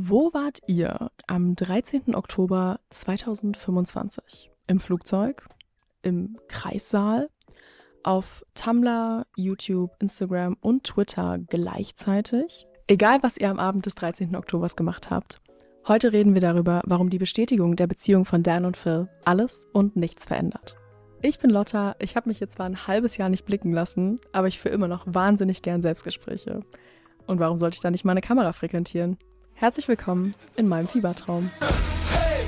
Wo wart ihr am 13. Oktober 2025? Im Flugzeug? Im Kreissaal? Auf Tumblr, YouTube, Instagram und Twitter gleichzeitig? Egal, was ihr am Abend des 13. Oktobers gemacht habt. Heute reden wir darüber, warum die Bestätigung der Beziehung von Dan und Phil alles und nichts verändert. Ich bin Lotta, ich habe mich jetzt zwar ein halbes Jahr nicht blicken lassen, aber ich führe immer noch wahnsinnig gern Selbstgespräche. Und warum sollte ich da nicht meine Kamera frequentieren? Herzlich willkommen in meinem Fiebertraum. Hey,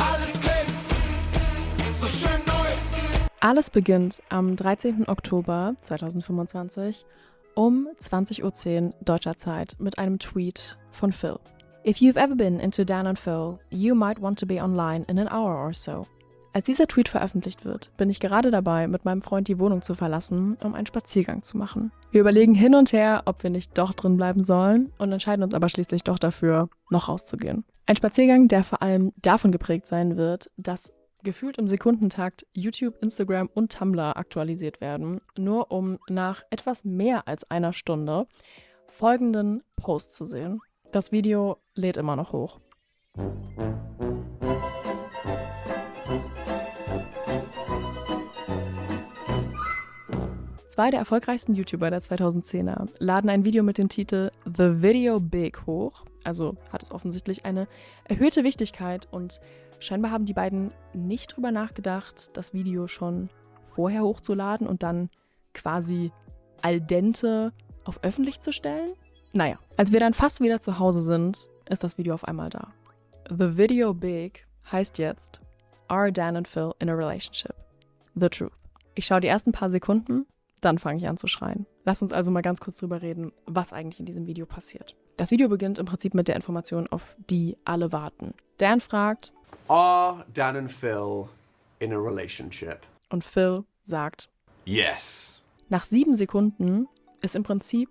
alles glänzt, so schön neu. Alles beginnt am 13. Oktober 2025 um 20:10 Uhr deutscher Zeit mit einem Tweet von Phil. If you've ever been into Dan and Phil, you might want to be online in an hour or so. Als dieser Tweet veröffentlicht wird, bin ich gerade dabei, mit meinem Freund die Wohnung zu verlassen, um einen Spaziergang zu machen. Wir überlegen hin und her, ob wir nicht doch drin bleiben sollen und entscheiden uns aber schließlich doch dafür, noch rauszugehen. Ein Spaziergang, der vor allem davon geprägt sein wird, dass gefühlt im Sekundentakt YouTube, Instagram und Tumblr aktualisiert werden, nur um nach etwas mehr als einer Stunde folgenden Post zu sehen. Das Video lädt immer noch hoch. Zwei der erfolgreichsten YouTuber der 2010er laden ein Video mit dem Titel The Video Big hoch. Also hat es offensichtlich eine erhöhte Wichtigkeit und scheinbar haben die beiden nicht drüber nachgedacht, das Video schon vorher hochzuladen und dann quasi al dente auf öffentlich zu stellen. Naja, als wir dann fast wieder zu Hause sind, ist das Video auf einmal da. The Video Big heißt jetzt Are Dan and Phil in a Relationship? The Truth. Ich schaue die ersten paar Sekunden, dann fange ich an zu schreien. Lass uns also mal ganz kurz drüber reden, was eigentlich in diesem Video passiert. Das Video beginnt im Prinzip mit der Information, auf die alle warten. Dan fragt, Are Dan and Phil in a relationship? und Phil sagt, Yes. nach 7 Sekunden ist im Prinzip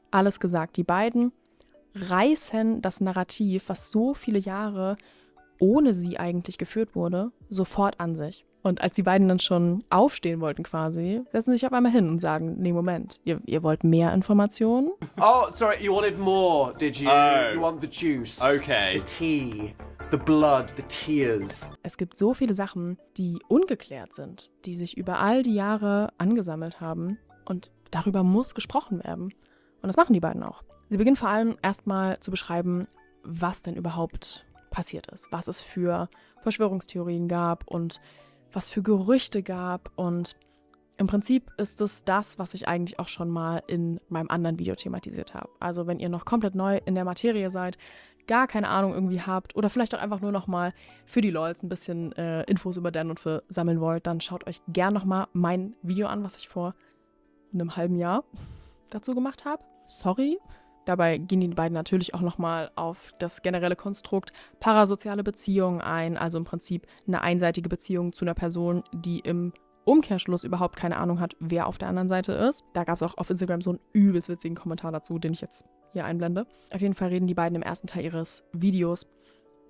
alles gesagt. Die beiden reißen das Narrativ, was so viele Jahre ohne sie eigentlich geführt wurde, sofort an sich. Und als die beiden dann schon aufstehen wollten quasi, setzen sie sich auf einmal hin und sagen, nee, Moment, ihr wollt mehr Informationen? Oh, sorry, you wanted more, did you? Oh. You want the juice. Okay. The tea, the blood, the tears. Es gibt so viele Sachen, die ungeklärt sind, die sich über all die Jahre angesammelt haben und darüber muss gesprochen werden. Und das machen die beiden auch. Sie beginnen vor allem erstmal zu beschreiben, was denn überhaupt passiert ist, was es für Verschwörungstheorien gab und was für Gerüchte gab. Und im Prinzip ist es das, was ich eigentlich auch schon mal in meinem anderen Video thematisiert habe. Also wenn ihr noch komplett neu in der Materie seid, gar keine Ahnung irgendwie habt oder vielleicht auch einfach nur noch mal für die LOLs ein bisschen Infos über Dan und Phil sammeln wollt, dann schaut euch gern noch mal mein Video an, was ich vor einem halben Jahr dazu gemacht habe. Sorry. Dabei gehen die beiden natürlich auch nochmal auf das generelle Konstrukt parasoziale Beziehungen ein, also im Prinzip eine einseitige Beziehung zu einer Person, die im Umkehrschluss überhaupt keine Ahnung hat, wer auf der anderen Seite ist. Da gab es auch auf Instagram so einen übelst witzigen Kommentar dazu, den ich jetzt hier einblende. Auf jeden Fall reden die beiden im ersten Teil ihres Videos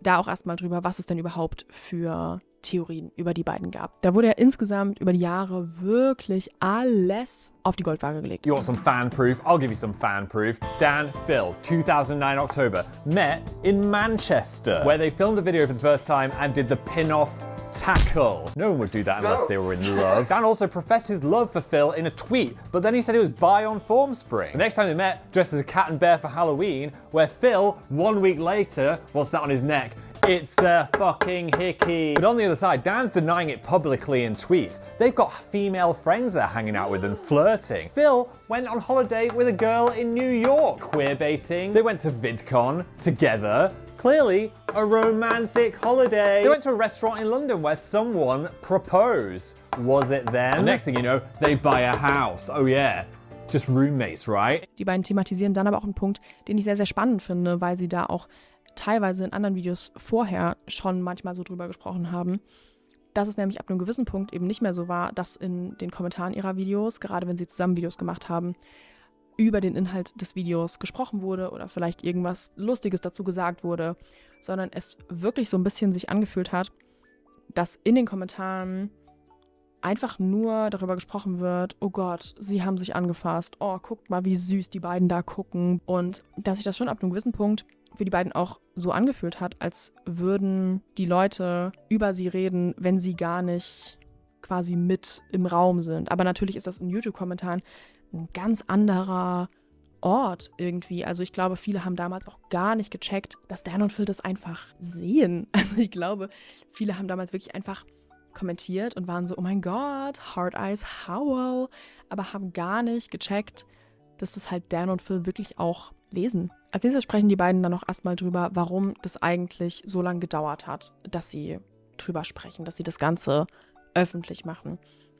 da auch erstmal drüber, was es denn überhaupt für Theorien über die beiden gab. Da wurde ja insgesamt über die Jahre wirklich alles auf die Goldwaage gelegt. You want some fan proof? I'll give you some fan proof. Dan, Phil, 2009 October, met in Manchester, where they filmed a video for the first time and did the pin-off tackle. No one would do that unless they were in love. Dan also professed his love for Phil in a tweet, but then he said he was bi on Formspring. The next time they met, dressed as a cat and bear for Halloween, where Phil, 1 week later, what's that on his neck? It's a fucking hickey. But on the other side, Dan's denying it publicly in tweets. They've got female friends they're hanging out with and flirting. Phil went on holiday with a girl in New York, queerbaiting. They went to VidCon together. Clearly, a romantic holiday. They went to a restaurant in London where someone proposed. Was it them? The next thing you know, they buy a house. Oh yeah. Just roommates, right? Die beiden thematisieren dann aber auch einen Punkt, den ich sehr, sehr spannend finde, weil sie da auch teilweise in anderen Videos vorher schon manchmal so drüber gesprochen haben, dass es nämlich ab einem gewissen Punkt eben nicht mehr so war, dass in den Kommentaren ihrer Videos, gerade wenn sie zusammen Videos gemacht haben, über den Inhalt des Videos gesprochen wurde oder vielleicht irgendwas Lustiges dazu gesagt wurde, sondern es wirklich so ein bisschen sich angefühlt hat, dass in den Kommentaren einfach nur darüber gesprochen wird, oh Gott, sie haben sich angefasst, oh, guckt mal, wie süß die beiden da gucken. Und dass sich das schon ab einem gewissen Punkt für die beiden auch so angefühlt hat, als würden die Leute über sie reden, wenn sie gar nicht quasi mit im Raum sind. Aber natürlich ist das in YouTube-Kommentaren ein ganz anderer Ort irgendwie. Also ich glaube, viele haben damals auch gar nicht gecheckt, dass Dan und Phil das einfach sehen. Also ich glaube, viele haben damals wirklich einfach kommentiert und waren so, oh mein Gott, Hard Eyes Howell, aber haben gar nicht gecheckt, dass das halt Dan und Phil wirklich auch lesen. Als nächstes sprechen die beiden dann noch erstmal drüber, warum das eigentlich so lange gedauert hat, dass sie drüber sprechen, dass sie das Ganze öffentlich machen.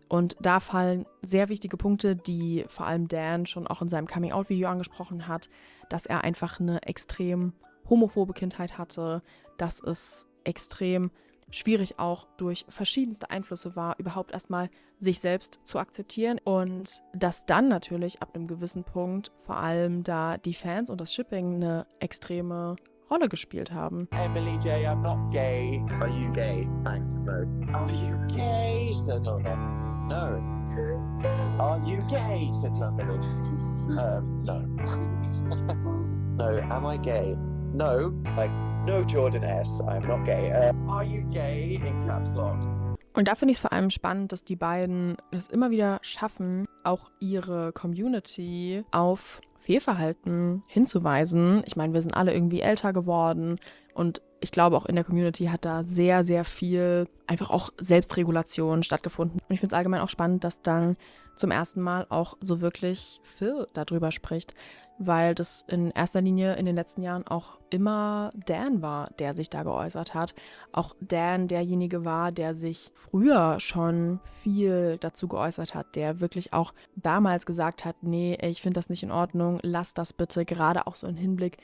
Und da fallen sehr wichtige Punkte, die vor allem Dan schon auch in seinem Coming-out-Video angesprochen hat, dass er einfach eine extrem homophobe Kindheit hatte, dass es extrem schwierig auch durch verschiedenste Einflüsse war, überhaupt erstmal sich selbst zu akzeptieren und dass dann natürlich ab einem gewissen Punkt vor allem da die Fans und das Shipping eine extreme Rolle gespielt haben. Emily J, I'm not gay. Are you gay? Thanks, no. Are you gay? Said Lorna. No. Are you gay? Said somebody. No. No, am I gay? No. Like, no Jordan S, I am not gay. Are you gay? In caps lock. Und da finde ich es vor allem spannend, dass die beiden es immer wieder schaffen, auch ihre Community auf Fehlverhalten hinzuweisen. Ich meine, wir sind alle irgendwie älter geworden und ich glaube auch in der Community hat da sehr, sehr viel einfach auch Selbstregulation stattgefunden. Und ich finde es allgemein auch spannend, dass dann zum ersten Mal auch so wirklich Phil darüber spricht, weil das in erster Linie in den letzten Jahren auch immer Dan war, der sich da geäußert hat. Auch Dan derjenige war, der sich früher schon viel dazu geäußert hat, der wirklich auch damals gesagt hat, nee, ich finde das nicht in Ordnung, lass das bitte, gerade auch so im Hinblick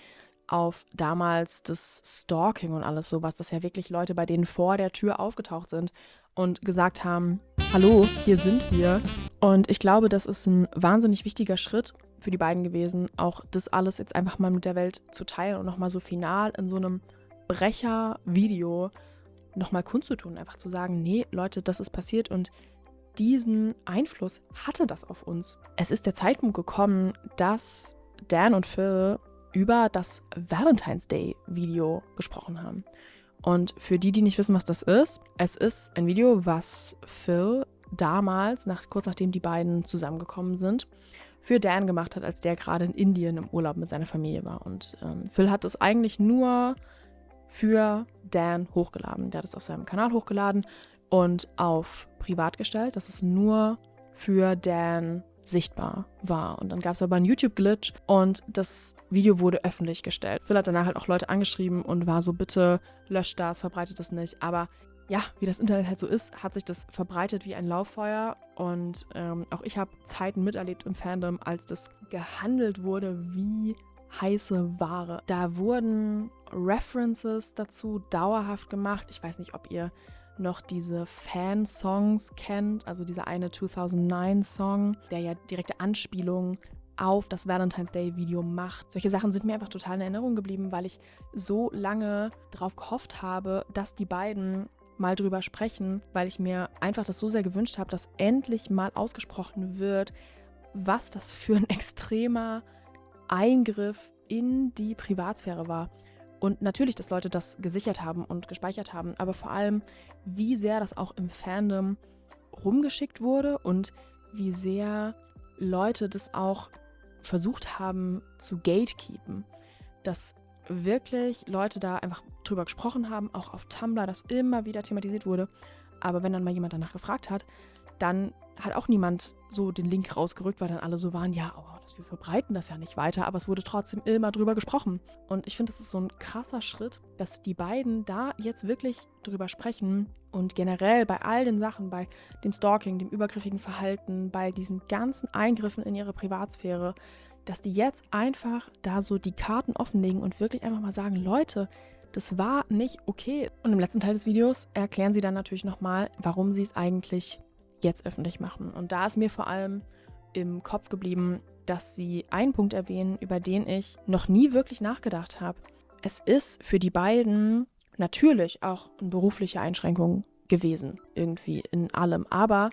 auf damals das Stalking und alles sowas, dass ja wirklich Leute bei denen vor der Tür aufgetaucht sind und gesagt haben, hallo, hier sind wir. Und ich glaube, das ist ein wahnsinnig wichtiger Schritt für die beiden gewesen, auch das alles jetzt einfach mal mit der Welt zu teilen und nochmal so final in so einem Brecher-Video nochmal kundzutun, einfach zu sagen, nee, Leute, das ist passiert und diesen Einfluss hatte das auf uns. Es ist der Zeitpunkt gekommen, dass Dan und Phil über das Valentine's Day Video gesprochen haben. Und für die, die nicht wissen, was das ist, es ist ein Video, was Phil damals, kurz nachdem die beiden zusammengekommen sind, für Dan gemacht hat, als der gerade in Indien im Urlaub mit seiner Familie war. Und Phil hat es eigentlich nur für Dan hochgeladen. Der hat es auf seinem Kanal hochgeladen und auf privat gestellt, dass es nur für Dan sichtbar war. Und dann gab es aber einen YouTube-Glitch und das Video wurde öffentlich gestellt. Phil hat danach halt auch Leute angeschrieben und war so, bitte löscht das, verbreitet das nicht. Aber ja, wie das Internet halt so ist, hat sich das verbreitet wie ein Lauffeuer. Und auch ich habe Zeiten miterlebt im Fandom, als das gehandelt wurde wie heiße Ware. Da wurden References dazu dauerhaft gemacht. Ich weiß nicht, ob ihr noch diese Fan-Songs kennt, also dieser eine 2009-Song, der ja direkte Anspielungen auf das Valentine's Day-Video macht. Solche Sachen sind mir einfach total in Erinnerung geblieben, weil ich so lange darauf gehofft habe, dass die beiden mal drüber sprechen, weil ich mir einfach das so sehr gewünscht habe, dass endlich mal ausgesprochen wird, was das für ein extremer Eingriff in die Privatsphäre war. Und natürlich, dass Leute das gesichert haben und gespeichert haben, aber vor allem, wie sehr das auch im Fandom rumgeschickt wurde und wie sehr Leute das auch versucht haben zu gatekeepen. Dass wirklich Leute da einfach drüber gesprochen haben, auch auf Tumblr, das immer wieder thematisiert wurde. Aber wenn dann mal jemand danach gefragt hat, dann hat auch niemand so den Link rausgerückt, weil dann alle so waren, ja, aber wir verbreiten das ja nicht weiter, aber es wurde trotzdem immer drüber gesprochen. Und ich finde, das ist so ein krasser Schritt, dass die beiden da jetzt wirklich drüber sprechen und generell bei all den Sachen, bei dem Stalking, dem übergriffigen Verhalten, bei diesen ganzen Eingriffen in ihre Privatsphäre, dass die jetzt einfach da so die Karten offenlegen und wirklich einfach mal sagen, Leute, das war nicht okay. Und im letzten Teil des Videos erklären sie dann natürlich nochmal, warum sie es eigentlich jetzt öffentlich machen. Und da ist mir vor allem im Kopf geblieben, dass sie einen Punkt erwähnen, über den ich noch nie wirklich nachgedacht habe. Es ist für die beiden natürlich auch eine berufliche Einschränkung gewesen, irgendwie in allem. Aber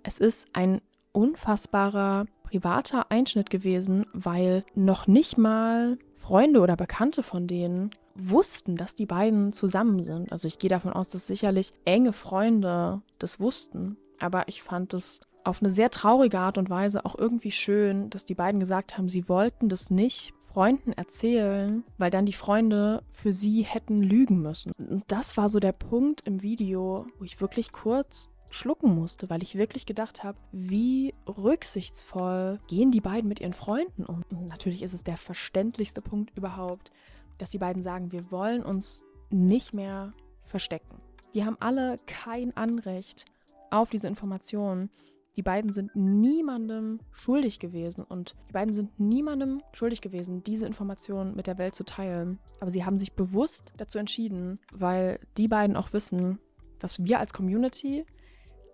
es ist ein unfassbarer privater Einschnitt gewesen, weil noch nicht mal Freunde oder Bekannte von denen wussten, dass die beiden zusammen sind. Also ich gehe davon aus, dass sicherlich enge Freunde das wussten. Aber ich fand es auf eine sehr traurige Art und Weise auch irgendwie schön, dass die beiden gesagt haben, sie wollten das nicht Freunden erzählen, weil dann die Freunde für sie hätten lügen müssen. Und das war so der Punkt im Video, wo ich wirklich kurz schlucken musste, weil ich wirklich gedacht habe, wie rücksichtsvoll gehen die beiden mit ihren Freunden um. Und natürlich ist es der verständlichste Punkt überhaupt, dass die beiden sagen, wir wollen uns nicht mehr verstecken. Wir haben alle kein Anrecht auf diese Informationen. Die beiden sind niemandem schuldig gewesen und die beiden sind niemandem schuldig gewesen, diese Informationen mit der Welt zu teilen. Aber sie haben sich bewusst dazu entschieden, weil die beiden auch wissen, dass wir als Community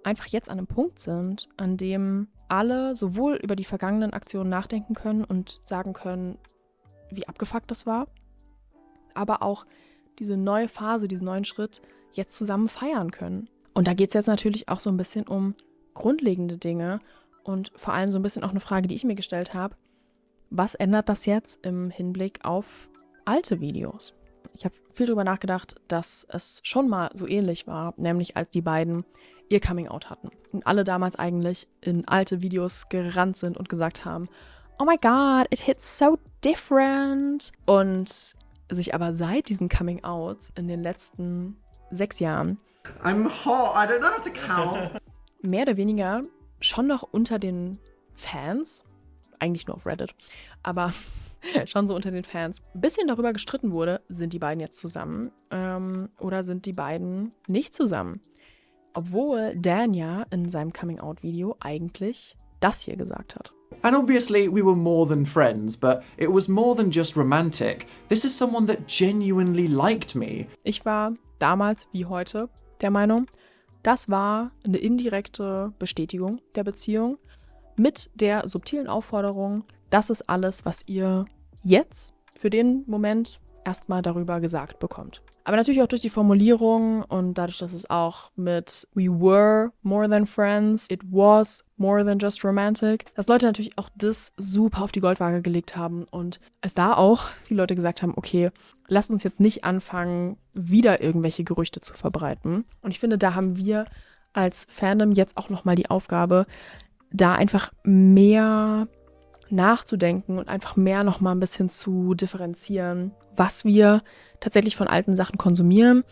einfach jetzt an einem Punkt sind, an dem alle sowohl über die vergangenen Aktionen nachdenken können und sagen können, wie abgefuckt das war, aber auch diese neue Phase, diesen neuen Schritt jetzt zusammen feiern können. Und da geht es jetzt natürlich auch so ein bisschen um grundlegende Dinge und vor allem so ein bisschen auch eine Frage, die ich mir gestellt habe. Was ändert das jetzt im Hinblick auf alte Videos? Ich habe viel darüber nachgedacht, dass es schon mal so ähnlich war, nämlich als die beiden ihr Coming-out hatten. Und alle damals eigentlich in alte Videos gerannt sind und gesagt haben, oh my God, it hits so different. Und sich aber seit diesen Coming-outs in den letzten 6 Jahren I'm hot, I don't know how to count. mehr oder weniger schon noch unter den Fans, eigentlich nur auf Reddit, aber schon so unter den Fans, ein bisschen darüber gestritten wurde, sind die beiden jetzt zusammen oder sind die beiden nicht zusammen? Obwohl Dan ja in seinem Coming-out-Video eigentlich das hier gesagt hat. And obviously we were more than friends, but it was more than just romantic. This is someone that genuinely liked me. Ich war damals wie heute der Meinung, das war eine indirekte Bestätigung der Beziehung mit der subtilen Aufforderung, das ist alles, was ihr jetzt für den Moment erstmal darüber gesagt bekommt. Aber natürlich auch durch die Formulierung und dadurch, dass es auch mit we were more than friends, it was more than just romantic, dass Leute natürlich auch das super auf die Goldwaage gelegt haben und es da auch die Leute gesagt haben, okay, lasst uns jetzt nicht anfangen, wieder irgendwelche Gerüchte zu verbreiten. Und ich finde, da haben wir als Fandom jetzt auch nochmal die Aufgabe, da einfach mehr nachzudenken und einfach mehr nochmal ein bisschen zu differenzieren, was wir tatsächlich von alten Sachen konsumieren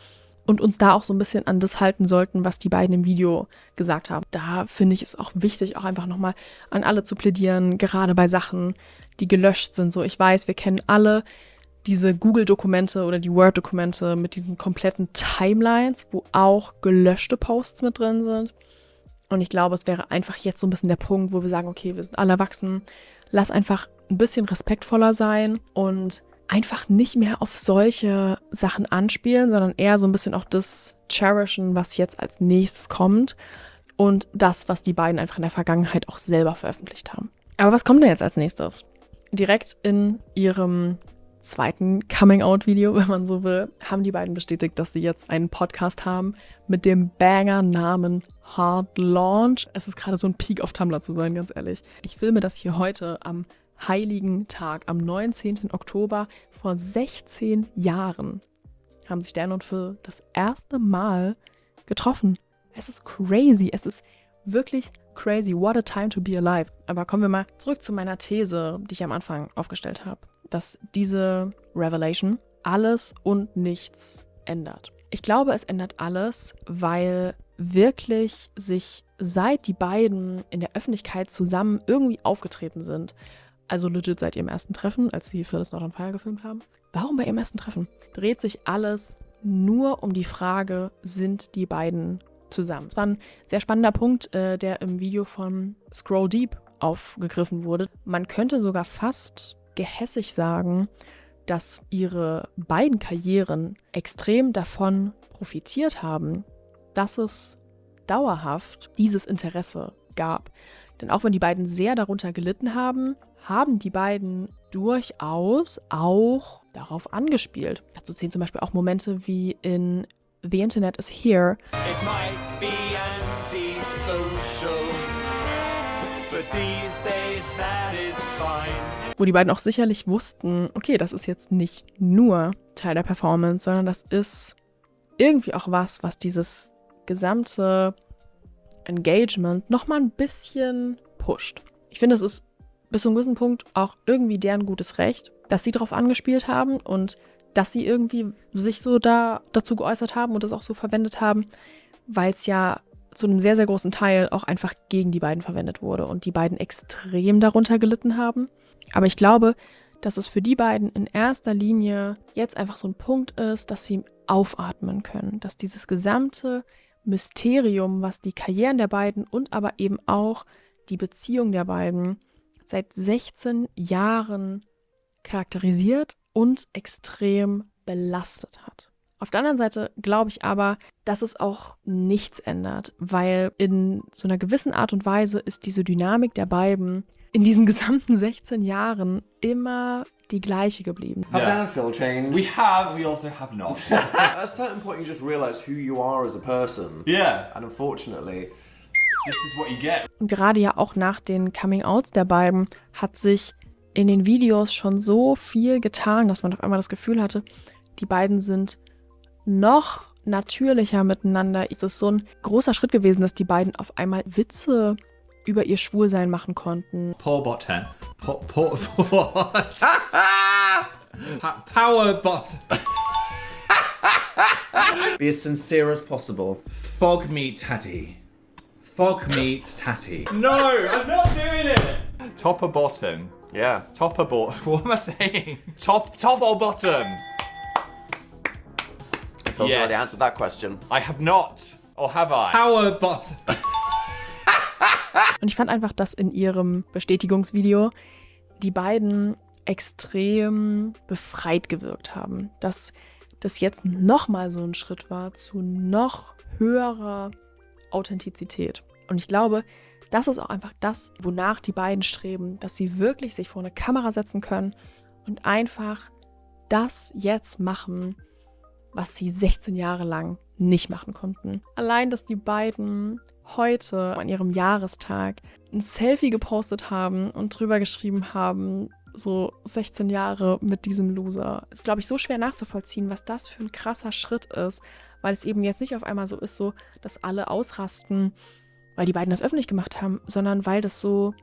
und uns da auch so ein bisschen an das halten sollten, was die beiden im Video gesagt haben. Da finde ich es auch wichtig, auch einfach nochmal an alle zu plädieren, gerade bei Sachen, die gelöscht sind. So, ich weiß, wir kennen alle diese Google-Dokumente oder die Word-Dokumente mit diesen kompletten Timelines, wo auch gelöschte Posts mit drin sind. Und ich glaube, es wäre einfach jetzt so ein bisschen der Punkt, wo wir sagen, okay, wir sind alle erwachsen, lass einfach ein bisschen respektvoller sein und einfach nicht mehr auf solche Sachen anspielen, sondern eher so ein bisschen auch das cherishen, was jetzt als nächstes kommt und das, was die beiden einfach in der Vergangenheit auch selber veröffentlicht haben. Aber was kommt denn jetzt als nächstes? Direkt in ihrem zweiten Coming-out-Video, wenn man so will, haben die beiden bestätigt, dass sie jetzt einen Podcast haben mit dem Banger-Namen Hard Launch. Es ist gerade so ein Peak auf Tumblr zu sein, ganz ehrlich. Ich filme das hier heute am Heiligen Tag, am 19. Oktober vor 16 Jahren haben sich Dan und Phil das erste Mal getroffen. Es ist crazy, es ist wirklich crazy. What a time to be alive. Aber kommen wir mal zurück zu meiner These, die ich am Anfang aufgestellt habe, dass diese Revelation alles und nichts ändert. Ich glaube, es ändert alles, weil wirklich sich seit die beiden in der Öffentlichkeit zusammen irgendwie aufgetreten sind, also legit seit ihrem ersten Treffen, als sie Phyllis Not on Fire gefilmt haben. Warum bei ihrem ersten Treffen? Dreht sich alles nur um die Frage, sind die beiden zusammen? Es war ein sehr spannender Punkt, der im Video von Scroll Deep aufgegriffen wurde. Man könnte sogar fast gehässig sagen, dass ihre beiden Karrieren extrem davon profitiert haben, dass es dauerhaft dieses Interesse gab. Denn auch wenn die beiden sehr darunter gelitten haben, haben die beiden durchaus auch darauf angespielt. Dazu zählen zum Beispiel auch Momente wie in The Internet is Here, It might be anti-social, but these days that is fine. wo die beiden auch sicherlich wussten, okay, das ist jetzt nicht nur Teil der Performance, sondern das ist irgendwie auch was dieses gesamte Engagement nochmal ein bisschen pusht. Ich finde, es ist bis zu einem gewissen Punkt auch irgendwie deren gutes Recht, dass sie darauf angespielt haben und dass sie irgendwie sich so dazu geäußert haben und das auch so verwendet haben, weil es ja zu einem sehr, sehr großen Teil auch einfach gegen die beiden verwendet wurde und die beiden extrem darunter gelitten haben. Aber ich glaube, dass es für die beiden in erster Linie jetzt einfach so ein Punkt ist, dass sie aufatmen können, dass dieses gesamte Mysterium, was die Karrieren der beiden und aber eben auch die Beziehung der beiden seit 16 Jahren charakterisiert und extrem belastet hat. Auf der anderen Seite glaube ich aber, dass es auch nichts ändert, weil in so einer gewissen Art und Weise ist diese Dynamik der beiden in diesen gesamten 16 Jahren immer die gleiche geblieben. Have Dan and Phil changed? We have, we also have not. At a certain point, you just realise who you are as a person. Yeah. And unfortunately, This is what you get. Und gerade ja auch nach den Coming-Outs der beiden hat sich in den Videos schon so viel getan, dass man auf einmal das Gefühl hatte, die beiden sind noch natürlicher miteinander. Es ist so ein großer Schritt gewesen, dass die beiden auf einmal Witze über ihr Schwulsein machen konnten. Powerbot 10. What? Powerbot. be as sincere as possible. Fog meat tatty. Fog meat tatty. No, I'm not doing it. Top or bottom? Yeah. Top or bottom? What am I saying? Top or bottom? Phil's Yes. already answered that question. I have not. Or have I? Powerbot. Und ich fand einfach, dass in ihrem Bestätigungsvideo die beiden extrem befreit gewirkt haben. Dass das jetzt nochmal so ein Schritt war zu noch höherer Authentizität. Und ich glaube, das ist auch einfach das, wonach die beiden streben, dass sie wirklich sich vor eine Kamera setzen können und einfach das jetzt machen, was sie 16 Jahre lang nicht machen konnten. Allein, dass die beiden heute an ihrem Jahrestag ein Selfie gepostet haben und drüber geschrieben haben, so 16 Jahre mit diesem Loser, ist, glaube ich, so schwer nachzuvollziehen, was das für ein krasser Schritt ist, weil es eben jetzt nicht auf einmal so ist, so, dass alle ausrasten, weil die beiden das öffentlich gemacht haben, sondern weil das so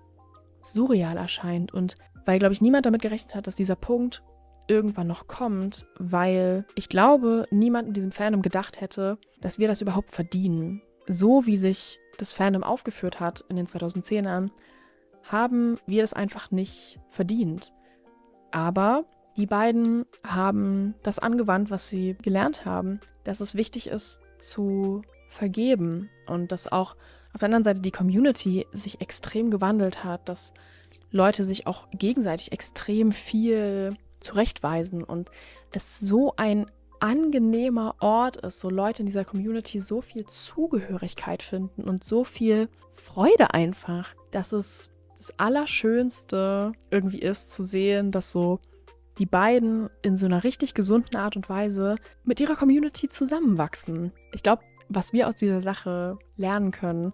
surreal erscheint und weil, glaube ich, niemand damit gerechnet hat, dass dieser Punkt irgendwann noch kommt, weil ich glaube, niemand in diesem Fandom gedacht hätte, dass wir das überhaupt verdienen. So wie sich das Fandom aufgeführt hat in den 2010ern, haben wir das einfach nicht verdient. Aber die beiden haben das angewandt, was sie gelernt haben, dass es wichtig ist zu vergeben und dass auch auf der anderen Seite die Community sich extrem gewandelt hat, dass Leute sich auch gegenseitig extrem viel zurechtweisen und es so ein angenehmer Ort ist, so Leute in dieser Community so viel Zugehörigkeit finden und so viel Freude einfach, dass es das Allerschönste irgendwie ist zu sehen, dass so die beiden in so einer richtig gesunden Art und Weise mit ihrer Community zusammenwachsen. Ich glaube, was wir aus dieser Sache lernen können,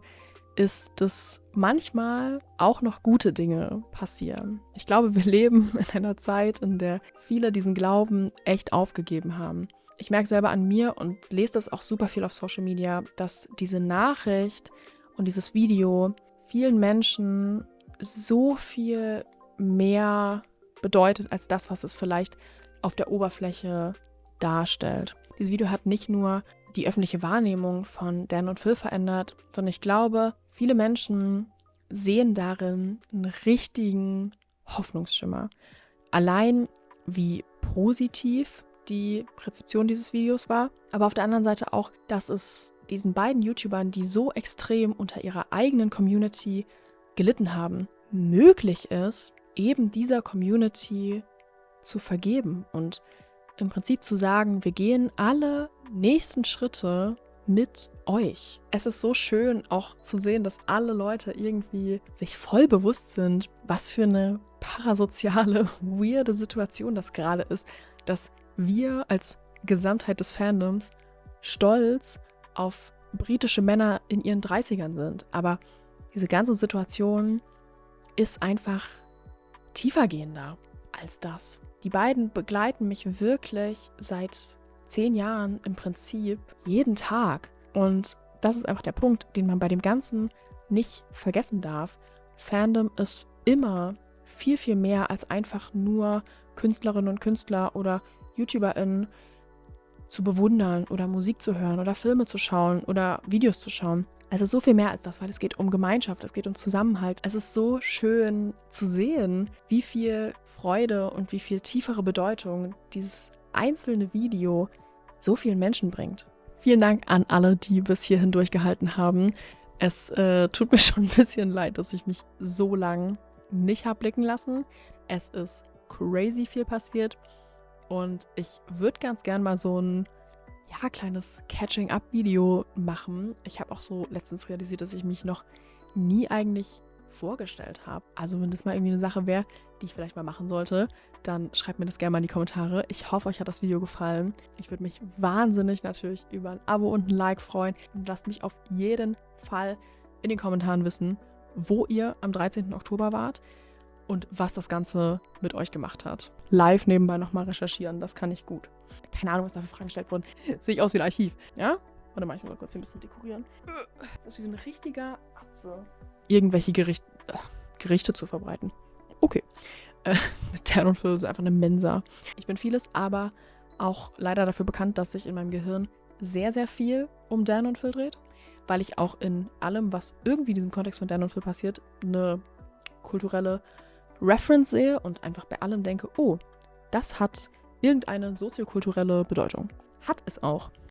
ist, dass manchmal auch noch gute Dinge passieren. Ich glaube, wir leben in einer Zeit, in der viele diesen Glauben echt aufgegeben haben. Ich merke selber an mir und lese das auch super viel auf Social Media, dass diese Nachricht und dieses Video vielen Menschen so viel mehr bedeutet als das, was es vielleicht auf der Oberfläche darstellt. Dieses Video hat nicht nur die öffentliche Wahrnehmung von Dan und Phil verändert, sondern ich glaube, viele Menschen sehen darin einen richtigen Hoffnungsschimmer. Allein wie positiv die Rezeption dieses Videos war, aber auf der anderen Seite auch, dass es diesen beiden YouTubern, die so extrem unter ihrer eigenen Community gelitten haben, möglich ist, eben dieser Community zu vergeben und im Prinzip zu sagen, wir gehen alle nächsten Schritte mit euch. Es ist so schön auch zu sehen, dass alle Leute irgendwie sich voll bewusst sind, was für eine parasoziale, weirde Situation das gerade ist, dass wir als Gesamtheit des Fandoms stolz auf britische Männer in ihren 30ern sind. Aber diese ganze Situation ist einfach tiefergehender als das. Die beiden begleiten mich wirklich seit 10 Jahren im Prinzip jeden Tag. Und das ist einfach der Punkt, den man bei dem Ganzen nicht vergessen darf. Fandom ist immer viel, viel mehr als einfach nur Künstlerinnen und Künstler oder YouTuberInnen zu bewundern oder Musik zu hören oder Filme zu schauen oder Videos zu schauen. Es ist so viel mehr als das, weil es geht um Gemeinschaft, es geht um Zusammenhalt. Es ist so schön zu sehen, wie viel Freude und wie viel tiefere Bedeutung dieses einzelne Video so vielen Menschen bringt. Vielen Dank an alle, die bis hierhin durchgehalten haben. Es tut mir schon ein bisschen leid, dass ich mich so lang nicht habe blicken lassen. Es ist crazy viel passiert und ich würde ganz gern mal so ein kleines Catching-up-Video machen. Ich habe auch so letztens realisiert, dass ich mich noch nie eigentlich vorgestellt habe. Also wenn das mal irgendwie eine Sache wäre, die ich vielleicht mal machen sollte, dann schreibt mir das gerne mal in die Kommentare. Ich hoffe, euch hat das Video gefallen. Ich würde mich wahnsinnig natürlich über ein Abo und ein Like freuen. Und lasst mich auf jeden Fall in den Kommentaren wissen, wo ihr am 13. Oktober wart und was das Ganze mit euch gemacht hat. Live nebenbei nochmal recherchieren, das kann ich gut. Keine Ahnung, was da für Fragen gestellt wurden. Sehe ich aus wie ein Archiv. Ja? Warte mal, ich muss mal kurz hier ein bisschen dekorieren. Das ist wie so ein richtiger Atze. Irgendwelche Gerichte zu verbreiten. Okay. Mit Dan und Phil ist einfach eine Mensa. Ich bin vieles, aber auch leider dafür bekannt, dass sich in meinem Gehirn sehr, sehr viel um Dan und Phil dreht, weil ich auch in allem, was irgendwie in diesem Kontext von Dan und Phil passiert, eine kulturelle Reference sehe und einfach bei allem denke, oh, das hat irgendeine soziokulturelle Bedeutung. Hat es auch.